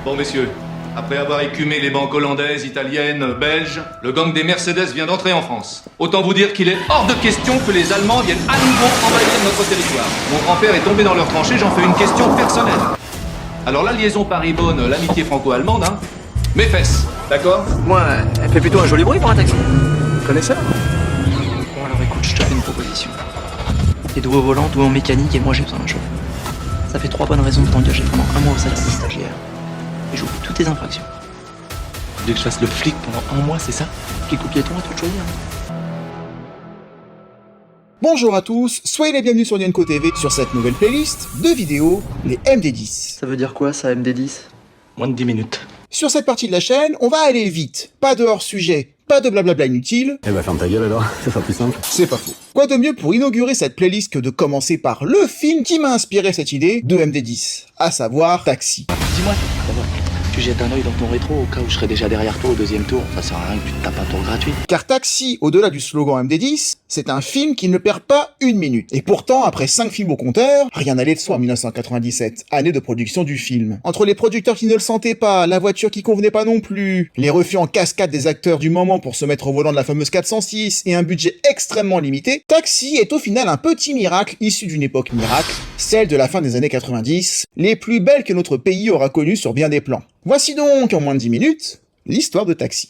Bon, messieurs, après avoir écumé les banques hollandaises, italiennes, belges, le gang des Mercedes vient d'entrer en France. Autant vous dire qu'il est hors de question que les Allemands viennent à nouveau envahir notre territoire. Mon grand-père est tombé dans leur tranchée, j'en fais une question personnelle. Alors la liaison Paris-Beaune, l'amitié franco-allemande, hein, mes fesses, d'accord? Moi, elle fait plutôt un joli bruit pour un taxi. Connaisseur? Bon alors écoute, je te fais une proposition. T'es doué au volant, doué en mécanique et moi j'ai besoin d'un chauffeur. Ça fait 3 bonnes raisons de t'engager pendant 1 mois au salaire de stagiaire. Et j'oublie toutes tes infractions. Tu veux que je fasse le flic pendant 1 mois, c'est ça? Qui coupe piéton à toi de choisir. Bonjour à tous, soyez les bienvenus sur Nyanko TV sur cette nouvelle playlist de vidéos, les MD10. Ça veut dire quoi ça, MD10? Moins de 10 minutes. Sur cette partie de la chaîne, on va aller vite, pas de hors-sujet, pas de blablabla inutile. Eh bah ferme ta gueule alors, ça sera plus simple. C'est pas faux. Quoi de mieux pour inaugurer cette playlist que de commencer par le film qui m'a inspiré cette idée de MD10, à savoir Taxi. Dis-moi, d'abord, tu jettes un œil dans ton rétro au cas où je serais déjà derrière toi au 2e tour. Ça sert à rien que tu te tapes un tour gratuit. Car Taxi, au-delà du slogan MD10, c'est un film qui ne perd pas 1 minute. Et pourtant, après 5 films au compteur, rien n'allait de soi en 1997, année de production du film. Entre les producteurs qui ne le sentaient pas, la voiture qui convenait pas non plus, les refus en cascade des acteurs du moment pour se mettre au volant de la fameuse 406 et un budget extrêmement limité, Taxi est au final un petit miracle issu d'une époque miracle, celle de la fin des années 90, les plus belles que notre pays aura connues sur bien des plans. Voici donc, en moins de 10 minutes, l'histoire de Taxi.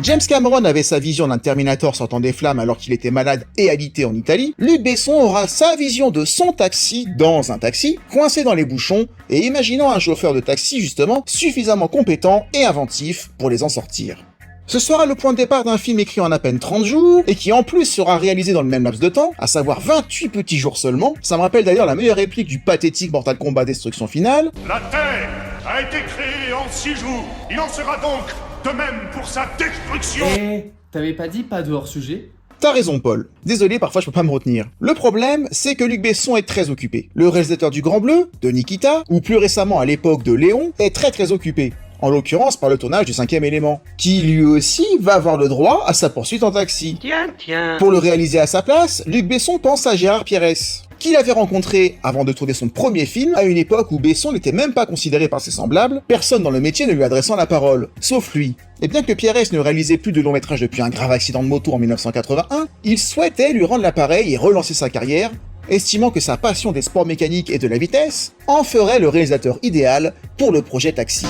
James Cameron avait sa vision d'un Terminator sortant des flammes alors qu'il était malade et habité en Italie. Luc Besson aura sa vision de son taxi dans un taxi, coincé dans les bouchons, et imaginant un chauffeur de taxi justement suffisamment compétent et inventif pour les en sortir. Ce sera le point de départ d'un film écrit en à peine 30 jours, et qui en plus sera réalisé dans le même laps de temps, à savoir 28 petits jours seulement. Ça me rappelle d'ailleurs la meilleure réplique du pathétique Mortal Kombat Destruction Finale. La Terre a été créée en 6 jours. Il en sera donc de même pour sa destruction. T'avais pas dit pas de hors-sujet? T'as raison Paul, désolé parfois je peux pas me retenir. Le problème, c'est que Luc Besson est très occupé. Le réalisateur du Grand Bleu, de Nikita, ou plus récemment à l'époque de Léon, est très occupé. En l'occurrence par le tournage du 5e élément, qui lui aussi va avoir le droit à sa poursuite en taxi. Tiens. Pour le réaliser à sa place, Luc Besson pense à Gérard Pierres, qu'il avait rencontré avant de tourner son premier film, à une époque où Besson n'était même pas considéré par ses semblables, personne dans le métier ne lui adressant la parole, sauf lui. Et bien que Pierres ne réalisait plus de long métrage depuis un grave accident de moto en 1981, il souhaitait lui rendre l'appareil et relancer sa carrière, estimant que sa passion des sports mécaniques et de la vitesse en ferait le réalisateur idéal pour le projet Taxi.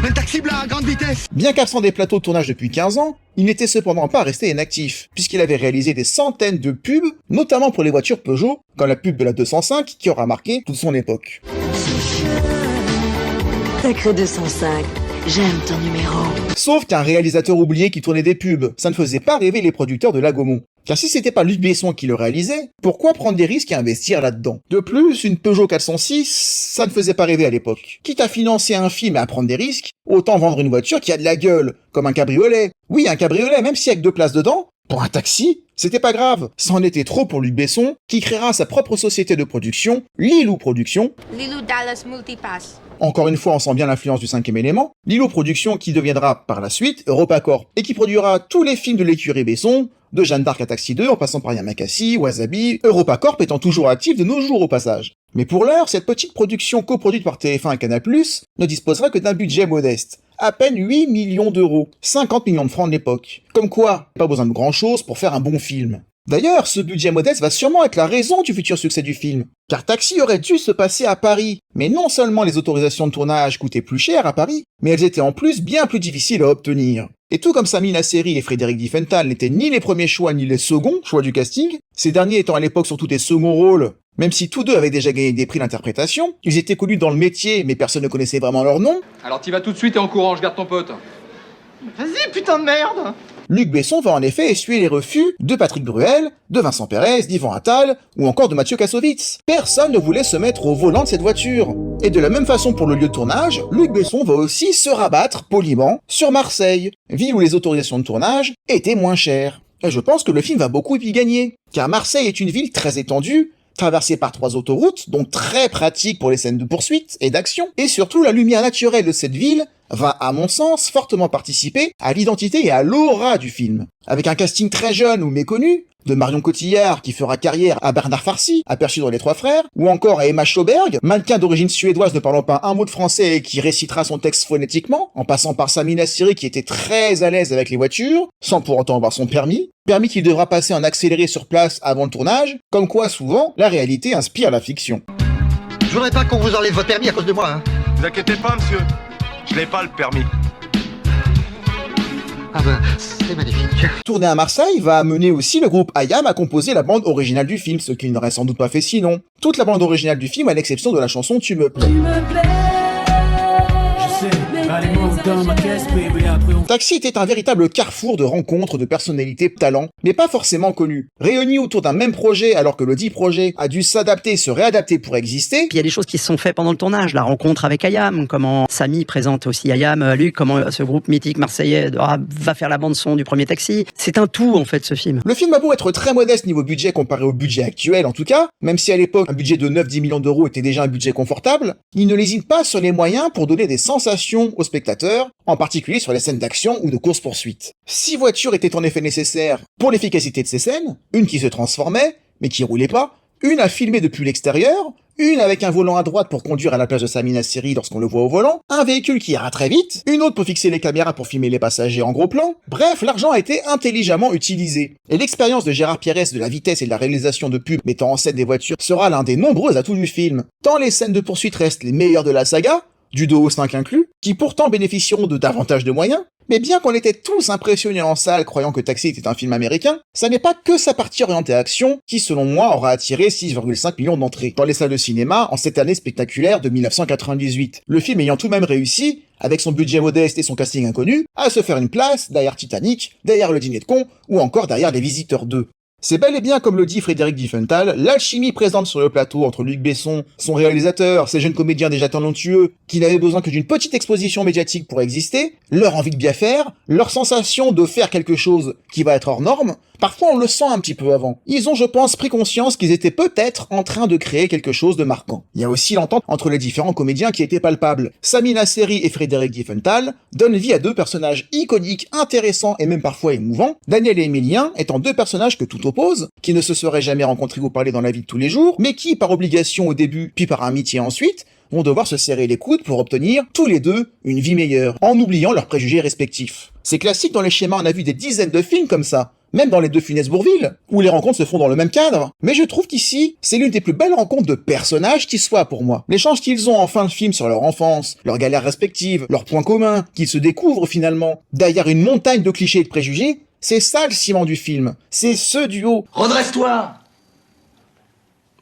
Un taxi blanc à grande vitesse. Bien qu'absent des plateaux de tournage depuis 15 ans, il n'était cependant pas resté inactif, puisqu'il avait réalisé des centaines de pubs, notamment pour les voitures Peugeot, comme la pub de la 205 qui aura marqué toute son époque. Sacré 205, j'aime ton numéro. Sauf qu'un réalisateur oublié qui tournait des pubs, ça ne faisait pas rêver les producteurs de la Gaumont. Car si c'était pas Luc Besson qui le réalisait, pourquoi prendre des risques et investir là-dedans? De plus, une Peugeot 406, ça ne faisait pas rêver à l'époque. Quitte à financer un film et à prendre des risques, autant vendre une voiture qui a de la gueule, comme un cabriolet. Oui, un cabriolet, même s'il y a que 2 places dedans, pour un taxi, c'était pas grave. Ça en était trop pour Luc Besson, qui créera sa propre société de production, Lilou Productions. Lilou Dallas Multipass. Encore une fois, on sent bien l'influence du 5e élément. Lilou Productions qui deviendra par la suite EuropaCorp et qui produira tous les films de l'écurie Besson, de Jeanne d'Arc à Taxi 2 en passant par Yamakasi, Wasabi, EuropaCorp étant toujours actif de nos jours au passage. Mais pour l'heure, cette petite production coproduite par TF1 et Canal+, ne disposera que d'un budget modeste. À peine 8 millions d'euros, 50 millions de francs de l'époque. Comme quoi, pas besoin de grand chose pour faire un bon film. D'ailleurs, ce budget modeste va sûrement être la raison du futur succès du film. Car Taxi aurait dû se passer à Paris. Mais non seulement les autorisations de tournage coûtaient plus cher à Paris, mais elles étaient en plus bien plus difficiles à obtenir. Et tout comme Samy Nasseri et Frédéric Diffenthal n'étaient ni les premiers choix ni les seconds choix du casting, ces derniers étant à l'époque surtout des seconds rôles, même si tous deux avaient déjà gagné des prix d'interprétation, ils étaient connus dans le métier mais personne ne connaissait vraiment leur nom. Alors t'y vas tout de suite et en courant, je garde ton pote. Vas-y, putain de merde! Luc Besson va en effet essuyer les refus de Patrick Bruel, de Vincent Perez, d'Yvan Attal ou encore de Mathieu Kassovitz. Personne ne voulait se mettre au volant de cette voiture. Et de la même façon pour le lieu de tournage, Luc Besson va aussi se rabattre poliment sur Marseille, ville où les autorisations de tournage étaient moins chères. Et je pense que le film va beaucoup y gagner, car Marseille est une ville très étendue, traversée par 3 autoroutes, donc très pratique pour les scènes de poursuite et d'action, et surtout la lumière naturelle de cette ville va, à mon sens, fortement participer à l'identité et à l'aura du film. Avec un casting très jeune ou méconnu, de Marion Cotillard qui fera carrière à Bernard Farcy, aperçu dans Les Trois Frères, ou encore à Emma Sjöberg, mannequin d'origine suédoise ne parlant pas un mot de français et qui récitera son texte phonétiquement, en passant par Samina Seri qui était très à l'aise avec les voitures, sans pour autant avoir son permis qu'il devra passer en accéléré sur place avant le tournage, comme quoi souvent, la réalité inspire la fiction. Je voudrais pas qu'on vous enlève votre permis à cause de moi, hein. Vous inquiétez pas, monsieur. Je n'ai pas le permis. Ah ben, c'est magnifique. Tourner à Marseille va amener aussi le groupe IAM à composer la bande originale du film, ce qu'il n'aurait sans doute pas fait sinon. Toute la bande originale du film à l'exception de la chanson Tu me plais. Taxi était un véritable carrefour de rencontres de personnalités de talent, mais pas forcément connues. Réunis autour d'un même projet alors que le dit projet a dû s'adapter et se réadapter pour exister. Il y a des choses qui se sont faites pendant le tournage, la rencontre avec IAM, comment Samy présente aussi IAM, Luc, comment ce groupe mythique marseillais va faire la bande son du premier Taxi. C'est un tout en fait ce film. Le film a beau être très modeste niveau budget comparé au budget actuel en tout cas, même si à l'époque un budget de 9-10 millions d'euros était déjà un budget confortable, il ne lésine pas sur les moyens pour donner des sensations aux spectateurs, en particulier sur les scènes d'action ou de course-poursuite. 6 voitures étaient en effet nécessaires pour l'efficacité de ces scènes, une qui se transformait, mais qui roulait pas, une à filmer depuis l'extérieur, une avec un volant à droite pour conduire à la place de Samina Seri lorsqu'on le voit au volant, un véhicule qui ira très vite, une autre pour fixer les caméras pour filmer les passagers en gros plan. Bref, l'argent a été intelligemment utilisé. Et l'expérience de Gérard Pierres de la vitesse et de la réalisation de pubs mettant en scène des voitures sera l'un des nombreux atouts du film. Tant les scènes de poursuite restent les meilleures de la saga, du 2 au 5 inclus, qui pourtant bénéficieront de davantage de moyens, mais bien qu'on était tous impressionnés en salle croyant que Taxi était un film américain, ça n'est pas que sa partie orientée action qui, selon moi, aura attiré 6,5 millions d'entrées dans les salles de cinéma en cette année spectaculaire de 1998. Le film ayant tout de même réussi, avec son budget modeste et son casting inconnu, à se faire une place derrière Titanic, derrière Le Dîner de Cons, ou encore derrière Les Visiteurs 2. C'est bel et bien, comme le dit Frédéric Diefenthal, l'alchimie présente sur le plateau entre Luc Besson, son réalisateur, ces jeunes comédiens déjà talentueux, qui n'avaient besoin que d'une petite exposition médiatique pour exister, leur envie de bien faire, leur sensation de faire quelque chose qui va être hors norme. Parfois on le sent un petit peu avant. Ils ont, je pense, pris conscience qu'ils étaient peut-être en train de créer quelque chose de marquant. Il y a aussi l'entente entre les différents comédiens qui était palpable. Samina Seri et Frédéric Diefenthal donnent vie à 2 personnages iconiques, intéressants et même parfois émouvants, Daniel et Emilien étant 2 personnages que tout oppose, qui ne se seraient jamais rencontrés ou parlé dans la vie de tous les jours, mais qui, par obligation au début, puis par amitié ensuite, vont devoir se serrer les coudes pour obtenir, tous les deux, une vie meilleure, en oubliant leurs préjugés respectifs. C'est classique dans les schémas, on a vu des dizaines de films comme ça, même dans Les Deux Funès Bourvil, où les rencontres se font dans le même cadre. Mais je trouve qu'ici, c'est l'une des plus belles rencontres de personnages qui soient pour moi. L'échange qu'ils ont en fin de film sur leur enfance, leurs galères respectives, leurs points communs, qu'ils se découvrent finalement, derrière une montagne de clichés et de préjugés, c'est ça le ciment du film. C'est ce duo. Redresse-toi!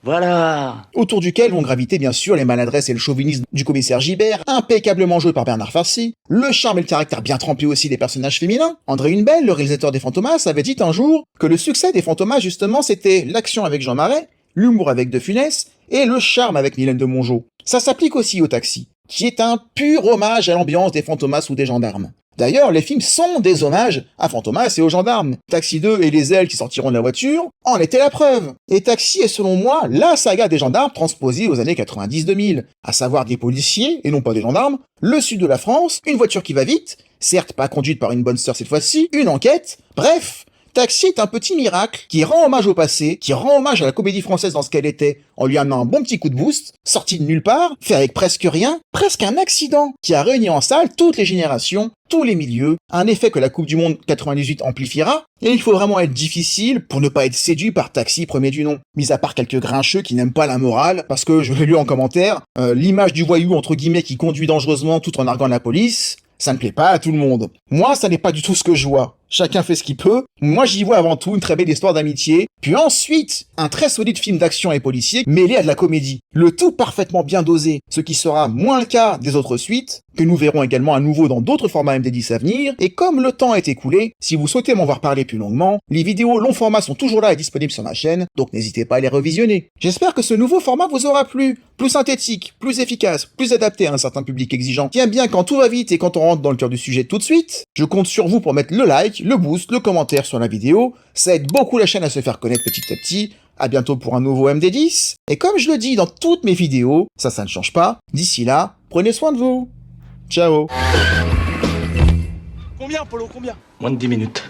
Voilà. Autour duquel vont graviter bien sûr les maladresses et le chauvinisme du commissaire Gibert, impeccablement joué par Bernard Farcy, le charme et le caractère bien trempé aussi des personnages féminins. André Hunebelle, le réalisateur des Fantomas, avait dit un jour que le succès des Fantomas justement c'était l'action avec Jean Marais, l'humour avec De Funès et le charme avec Mylène de Mongeau. Ça s'applique aussi au Taxi, qui est un pur hommage à l'ambiance des Fantomas ou des gendarmes. D'ailleurs, les films sont des hommages à Fantomas et aux gendarmes. Taxi 2 et les ailes qui sortiront de la voiture en étaient la preuve. Et Taxi est selon moi la saga des gendarmes transposée aux années 90-2000, à savoir des policiers, et non pas des gendarmes, le sud de la France, une voiture qui va vite, certes pas conduite par une bonne sœur cette fois-ci, une enquête, bref... Taxi est un petit miracle qui rend hommage au passé, qui rend hommage à la comédie française dans ce qu'elle était, en lui amenant un bon petit coup de boost, sorti de nulle part, fait avec presque rien, presque un accident, qui a réuni en salle toutes les générations, tous les milieux, un effet que la Coupe du Monde 98 amplifiera, et il faut vraiment être difficile pour ne pas être séduit par Taxi premier du nom. Mis à part quelques grincheux qui n'aiment pas la morale, parce que, je l'ai lu en commentaire, l'image du voyou entre guillemets qui conduit dangereusement tout en narguant la police, ça ne plaît pas à tout le monde. Moi, ça n'est pas du tout ce que je vois. Chacun fait ce qu'il peut. Moi, j'y vois avant tout une très belle histoire d'amitié. Puis ensuite, un très solide film d'action et policier mêlé à de la comédie. Le tout parfaitement bien dosé, ce qui sera moins le cas des autres suites, que nous verrons également à nouveau dans d'autres formats MD10 à venir. Et comme le temps est écoulé, si vous souhaitez m'en voir parler plus longuement, les vidéos long format sont toujours là et disponibles sur ma chaîne, donc n'hésitez pas à les revisionner. J'espère que ce nouveau format vous aura plu. Plus synthétique, plus efficace, plus adapté à un certain public exigeant, qui aime bien quand tout va vite et quand on rentre dans le cœur du sujet tout de suite. Je compte sur vous pour mettre le like, le boost, le commentaire sur la vidéo. Ça aide beaucoup la chaîne à se faire connaître petit à petit. à bientôt pour un nouveau MD10, et comme je le dis dans toutes mes vidéos, ça ne change pas, d'ici là, prenez soin de vous. Ciao. Combien, Polo, combien? Moins de 10 minutes.